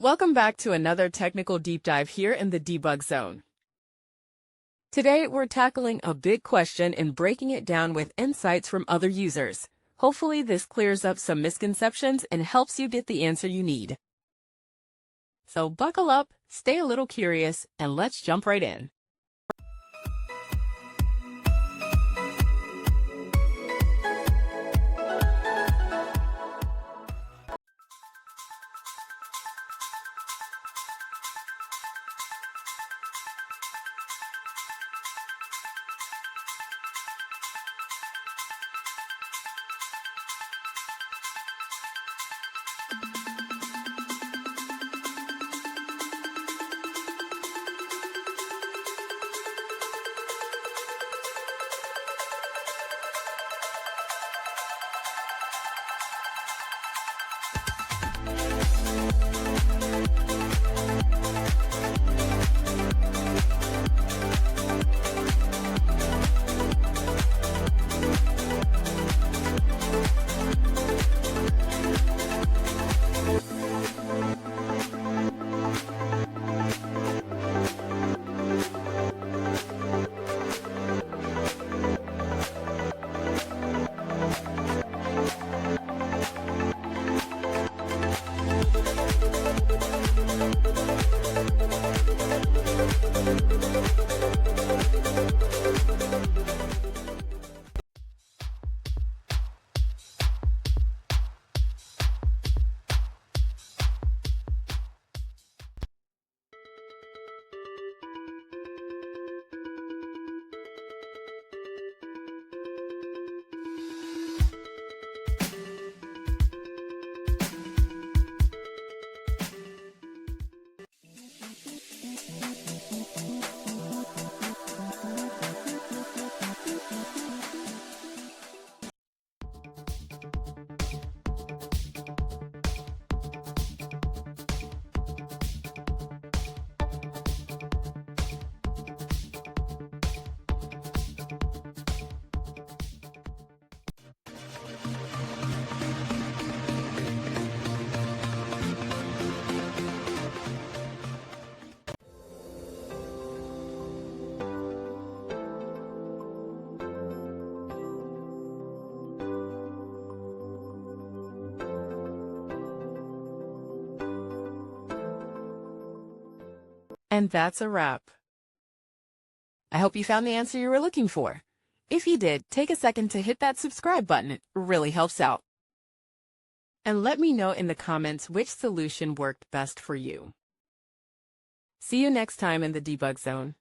Welcome back to another technical deep dive here in the debug zone. Today, we're tackling a big question and breaking it down with insights from other users. Hopefully, this clears up some misconceptions and helps you get the answer you need. So buckle up, stay a little curious, and let's jump right in. And that's a wrap. I hope you found the answer you were looking for. If you did, take a second to hit that subscribe button. It really helps out. And let me know in the comments which solution worked best for you. See you next time in the debug zone.